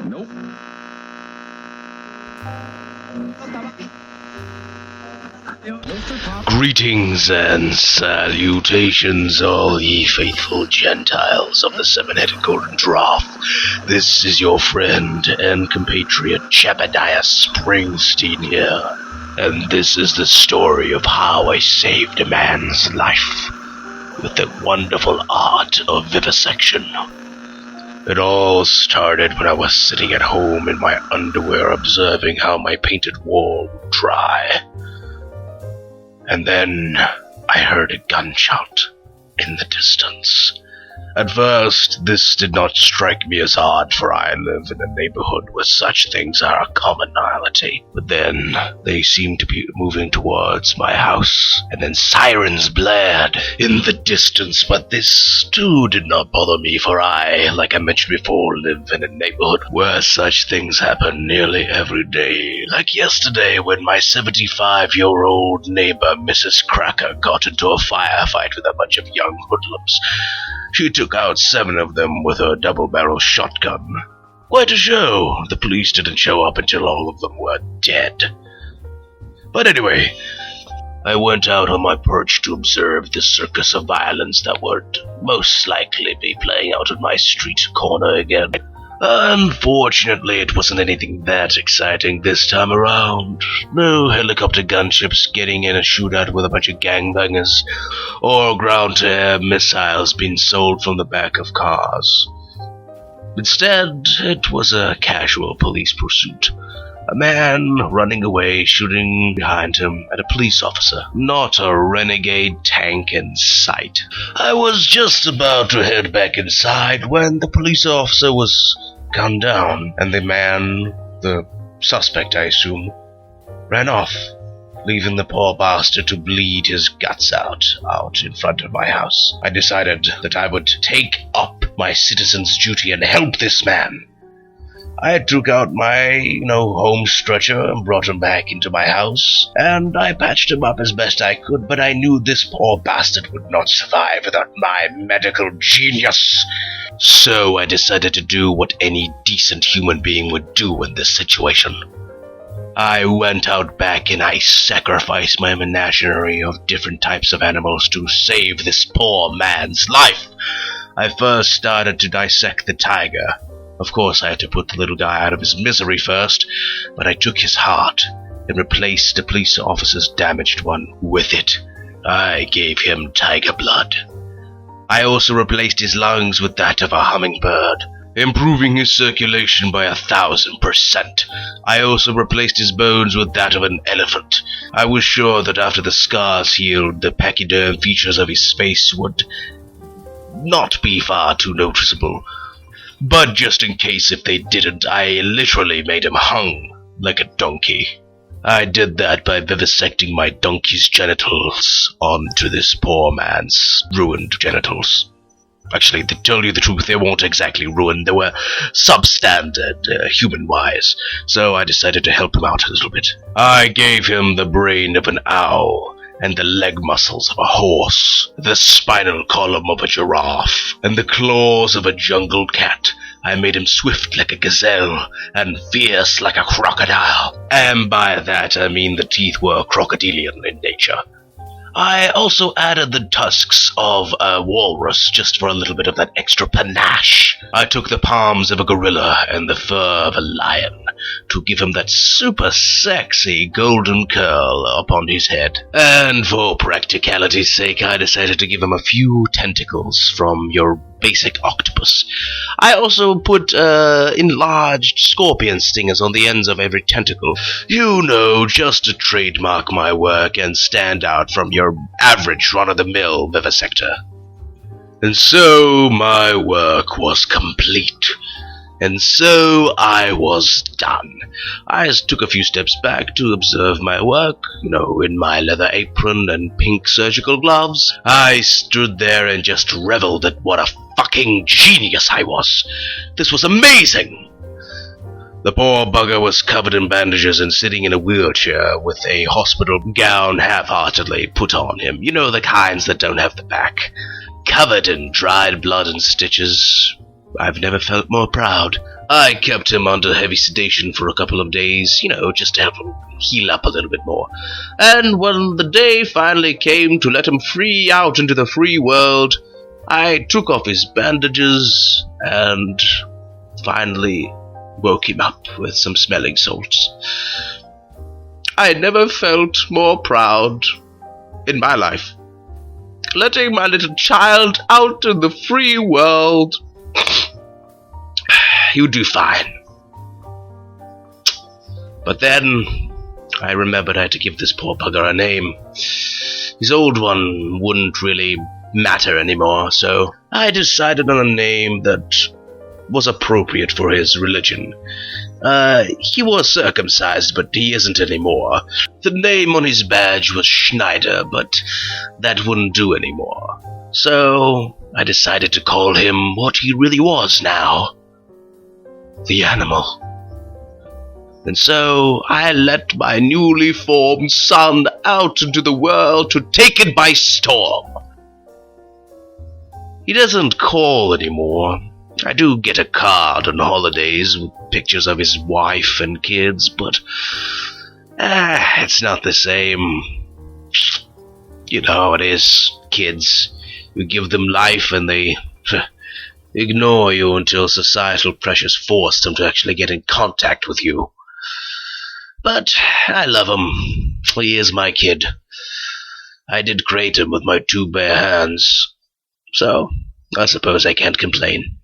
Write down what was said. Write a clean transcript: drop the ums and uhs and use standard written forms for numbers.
Nope. Greetings and salutations, all ye faithful Gentiles of the seven-headed golden draft. This is your friend and compatriot Jedidiah Springsteen here, and this is the story of how I saved a man's life with the wonderful art of vivisection. It all started when I was sitting at home in my underwear observing how my painted wall would dry. And then I heard a gunshot in the distance. At first, this did not strike me as odd, for I live in a neighborhood where such things are a commonality. But then, they seemed to be moving towards my house, and then sirens blared in the distance, but this too did not bother me, for I, like I mentioned before, live in a neighborhood where such things happen nearly every day. Like yesterday, when my 75-year-old neighbor, Mrs. Cracker, got into a firefight with a bunch of young hoodlums. She took out 7 of them with her double-barrel shotgun. Quite a show. The police didn't show up until all of them were dead. But anyway, I went out on my perch to observe the circus of violence that would most likely be playing out on my street corner again. Unfortunately, it wasn't anything that exciting this time around. No helicopter gunships getting in a shootout with a bunch of gangbangers, or ground-to-air missiles being sold from the back of cars. Instead, it was a casual police pursuit. A man running away, shooting behind him at a police officer. Not a renegade tank in sight. I was just about to head back inside when the police officer was gunned down, and the man, the suspect I assume, ran off, leaving the poor bastard to bleed his guts out in front of my house. I decided that I would take up my citizen's duty and help this man. I took out my, home stretcher and brought him back into my house, and I patched him up as best I could, but I knew this poor bastard would not survive without my medical genius. So I decided to do what any decent human being would do in this situation. I went out back and I sacrificed my menagerie of different types of animals to save this poor man's life. I first started to dissect the tiger. Of course, I had to put the little guy out of his misery first, but I took his heart and replaced the police officer's damaged one with it. I gave him tiger blood. I also replaced his lungs with that of a hummingbird, improving his circulation by 1,000%. I also replaced his bones with that of an elephant. I was sure that after the scars healed, the pachyderm features of his face would not be far too noticeable. But just in case if they didn't, I literally made him hung like a donkey. I did that by vivisecting my donkey's genitals onto this poor man's ruined genitals. Actually, to tell you the truth, they weren't exactly ruined. They were substandard, human-wise, so I decided to help him out a little bit. I gave him the brain of an owl, and the leg muscles of a horse, the spinal column of a giraffe, and the claws of a jungle cat. I made him swift like a gazelle, and fierce like a crocodile. And by that I mean the teeth were crocodilian in nature. I also added the tusks of a walrus, just for a little bit of that extra panache. I took the palms of a gorilla and the fur of a lion to give him that super sexy golden curl upon his head. And for practicality's sake, I decided to give him a few tentacles from your basic octopus. I also put enlarged scorpion stingers on the ends of every tentacle. Just to trademark my work and stand out from your average run-of-the-mill vivisector. And so my work was complete. And so I was done. I just took a few steps back to observe my work, in my leather apron and pink surgical gloves. I stood there and just reveled at what a fucking genius I was. This was amazing. The poor bugger was covered in bandages and sitting in a wheelchair with a hospital gown half-heartedly put on him. The kinds that don't have the back. Covered in dried blood and stitches. I've never felt more proud. I kept him under heavy sedation for a couple of days, just to help him heal up a little bit more. And when the day finally came to let him free out into the free world, I took off his bandages and finally woke him up with some smelling salts. I never felt more proud in my life. Letting my little child out in the free world. You do fine. But then I remembered I had to give this poor bugger a name. His old one wouldn't really matter anymore, so I decided on a name that was appropriate for his religion. He was circumcised, but he isn't anymore. The name on his badge was Schneider, but that wouldn't do anymore. So I decided to call him what he really was now. The animal. And so I let my newly formed son out into the world to take it by storm. He doesn't call anymore. I do get a card on holidays with pictures of his wife and kids, but it's not the same. You know how it is, kids. You give them life and they ignore you until societal pressures force them to actually get in contact with you. But I love him. He is my kid. I did create him with my 2 bare hands, so I suppose I can't complain.